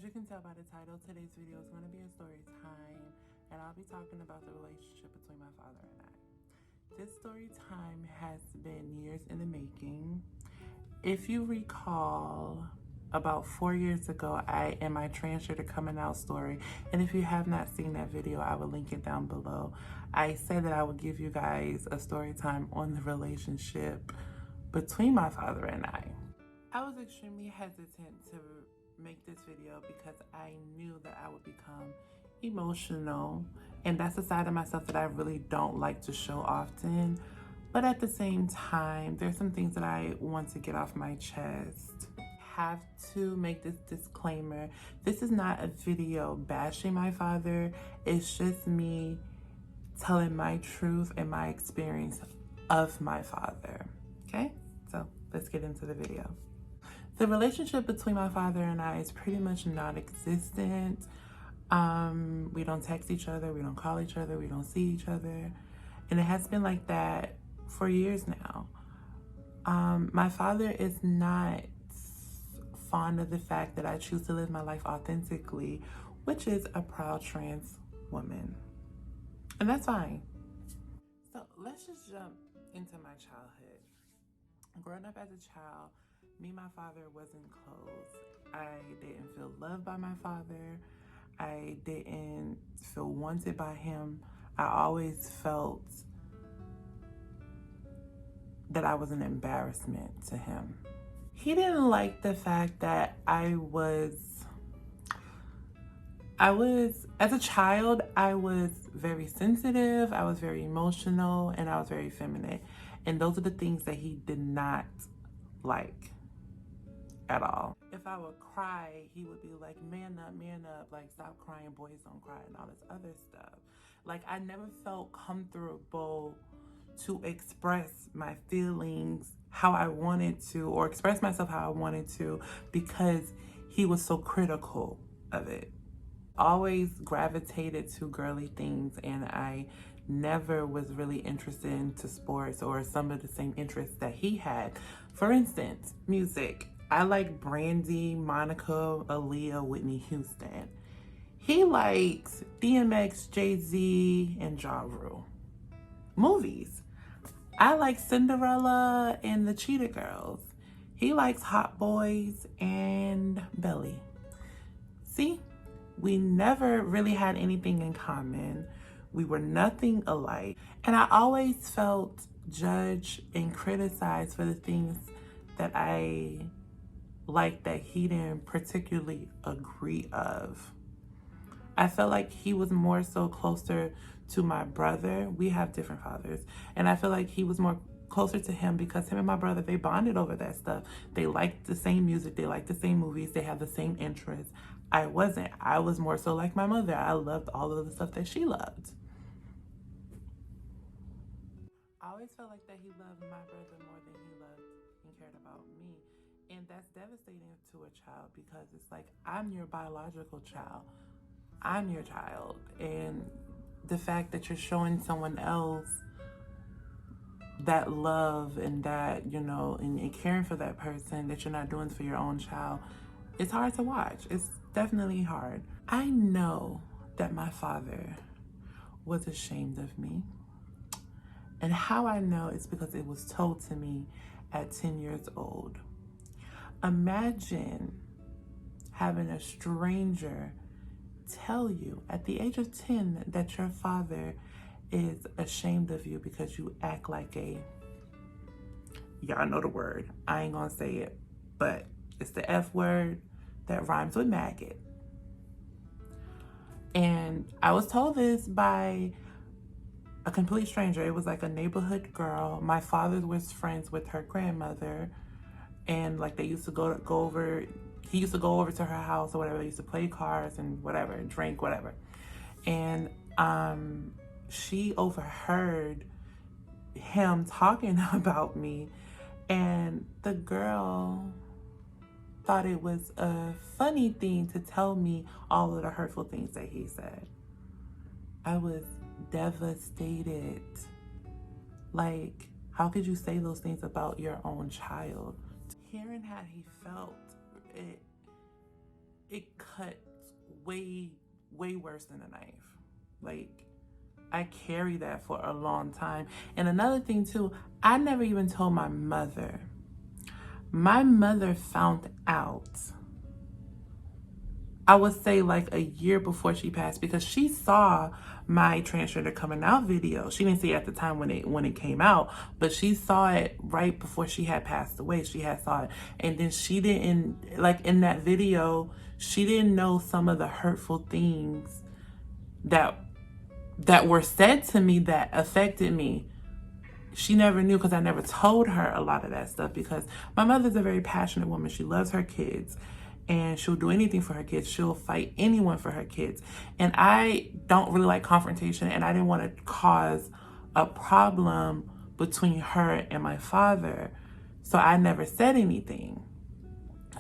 As you can tell by the title, today's video is going to be a story time, and I'll be talking about the relationship between my father and I. This story time has been years in the making. If you recall, about 4 years ago, in my transgender coming out story, and if you have not seen that video, I will link it down below. I said that I would give you guys a story time on the relationship between my father and I. I was extremely hesitant to make this video because I knew that I would become emotional, and that's a side of myself that I really don't like to show often. But at the same time, there's some things that I want to get off my chest. Have to make this disclaimer. This is not a video bashing my father. It's just me telling my truth and my experience of my father. Okay, so let's get into the video. The relationship between my father and I is pretty much non-existent. We don't text each other, we don't call each other, we don't see each other. And it has been like that for years now. My father is not fond of the fact that I choose to live my life authentically, which is a proud trans woman. And that's fine. So let's just jump into my childhood. Growing up as a child, me and my father wasn't close. I didn't feel loved by my father. I didn't feel wanted by him. I always felt that I was an embarrassment to him. He didn't like the fact that as a child, I was very sensitive, I was very emotional, and I was very feminine. And those are the things that he did not like at all. If I would cry, he would be like, man up, like stop crying, boys don't cry, and all this other stuff. Like, I never felt comfortable to express my feelings how I wanted to, or express myself how I wanted to, because he was so critical of it. Always gravitated to girly things, and I never was really interested into sports or some of the same interests that he had. For instance, music. I like Brandy, Monica, Aaliyah, Whitney Houston. He likes DMX, Jay-Z, and Ja Rule. Movies. I like Cinderella and the Cheetah Girls. He likes Hot Boys and Belly. See? We never really had anything in common. We were nothing alike. And I always felt judged and criticized for the things that I liked that he didn't particularly agree of. I felt like he was more so closer to my brother. We have different fathers. And I feel like he was more closer to him because him and my brother, they bonded over that stuff. They liked the same music. They liked the same movies. They have the same interests. I wasn't. I was more so like my mother. I loved all of the stuff that she loved. I always felt like that he loved my brother more than he loved and cared about me. And that's devastating to a child because it's like, I'm your biological child. I'm your child. And the fact that you're showing someone else that love and that, and caring for that person that you're not doing for your own child, it's hard to watch. It's definitely hard. I know that my father was ashamed of me. And how I know is because it was told to me at 10 years old. Imagine having a stranger tell you at the age of 10 that your father is ashamed of you because you act like y'all know the word. I ain't gonna say it, but it's the F word that rhymes with maggot. And I was told this by a complete stranger. It was like a neighborhood girl. My father was friends with her grandmother, and like they used to go over. He used to go over to her house or whatever. They used to play cards and whatever, drink, whatever. And she overheard him talking about me, and the girl thought it was a funny thing to tell me all of the hurtful things that he said. I was devastated. Like, how could you say those things about your own child? Hearing how he felt, it cuts way, way worse than a knife. Like, I carry that for a long time. And another thing too, I never even told my mother. My mother found out, I would say like a year before she passed, because she saw my transgender coming out video. She didn't see it at the time when it came out, but she saw it right before she had passed away. She had saw it. And then she didn't, like in that video, she didn't know some of the hurtful things that were said to me that affected me. She never knew, because I never told her a lot of that stuff, because my mother's a very passionate woman. She loves her kids and she'll do anything for her kids. She'll fight anyone for her kids. And I don't really like confrontation, and I didn't want to cause a problem between her and my father. So I never said anything.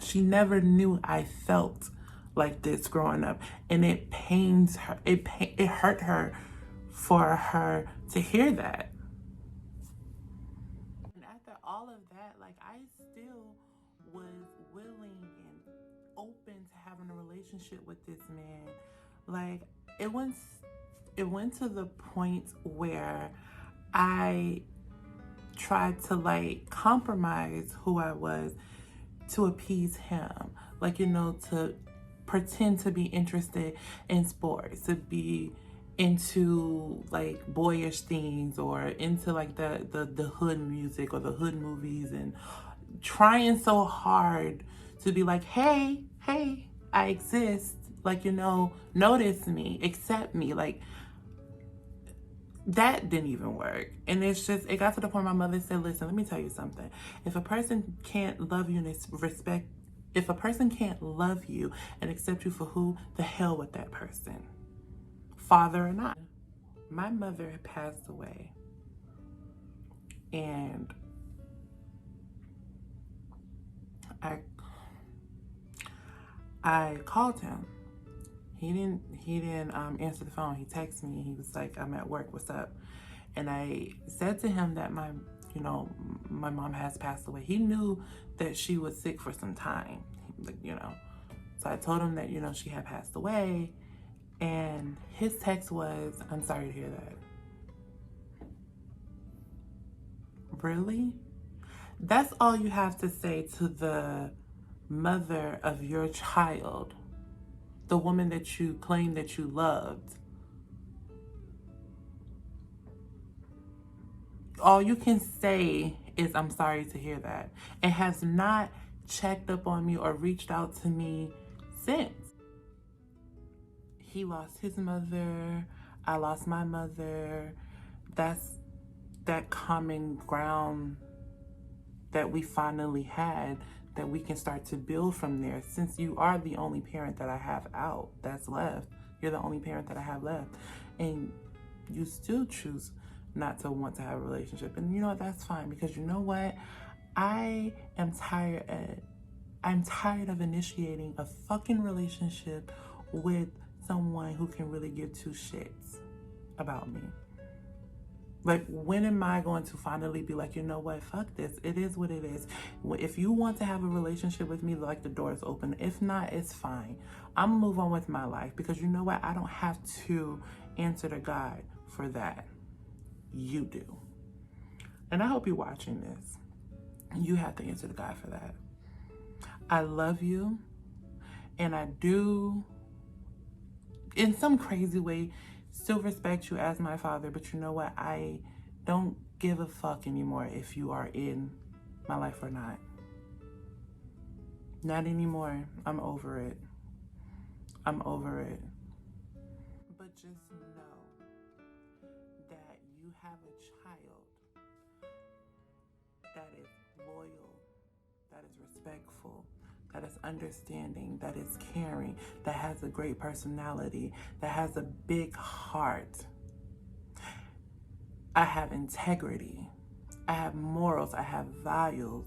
She never knew I felt like this growing up, and it pains her. It hurt her for her to hear that. And after all of that, like, I still was willing and open to having a relationship with this man. Like, it went to the point where I tried to like compromise who I was to appease him. Like, you know, to pretend to be interested in sports, to be into like boyish things, or into like the hood music or the hood movies, and trying so hard to be like, hey, I exist. Like, you know, notice me, accept me. Like, that didn't even work. And it's just, it got to the point my mother said, listen, let me tell you something. If a person can't love you and respect, if a person can't love you and accept you for who, the hell with that person, father or not. My mother had passed away, and I called him. He didn't answer the phone. He texted me. He was like, I'm at work, what's up? And I said to him that my mom has passed away. He knew that she was sick for some time, you know. So I told him that, you know, she had passed away. And his text was, I'm sorry to hear that. Really? That's all you have to say to the mother of your child, the woman that you claim that you loved. All you can say is, I'm sorry to hear that, and has not checked up on me or reached out to me since. He lost his mother, I lost my mother. That's that common ground that we finally had, that we can start to build from there. Since you are the only parent that I have out that's left, you're the only parent that I have left, and you still choose not to want to have a relationship. And you know what, that's fine, because you know what, I'm tired of initiating a fucking relationship with someone who can really give two shits about me. Like, when am I going to finally be like, you know what, fuck this. It is what it is. If you want to have a relationship with me, like, the door is open. If not, it's fine. I'm gonna move on with my life, because you know what? I don't have to answer to God for that. You do. And I hope you're watching this. You have to answer to God for that. I love you. And I do, in some crazy way, still respect you as my father, but you know what? I don't give a fuck anymore if you are in my life or not. Not anymore. I'm over it. I'm over it. But just know that you have a child that is loyal, that is respectful, that is understanding, that is caring, that has a great personality, that has a big heart. I have integrity. I have morals. I have values.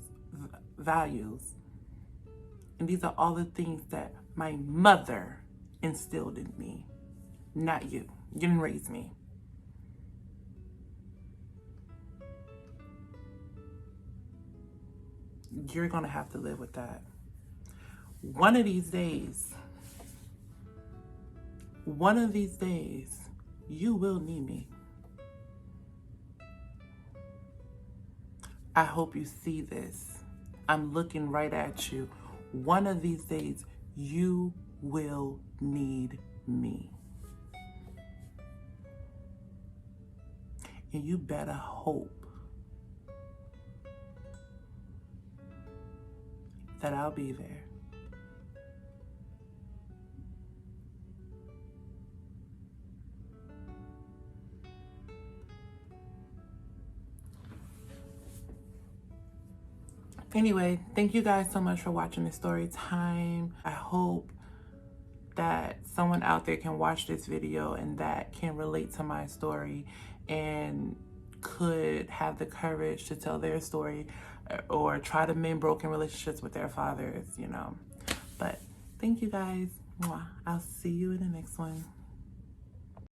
And these are all the things that my mother instilled in me, not you. You didn't raise me. You're gonna have to live with that. One of these days, one of these days, you will need me. I hope you see this. I'm looking right at you. One of these days, you will need me. And you better hope that I'll be there. Anyway, thank you guys so much for watching this story time. I hope that someone out there can watch this video and that can relate to my story and could have the courage to tell their story or try to mend broken relationships with their fathers, you know. But thank you guys. I'll see you in the next one.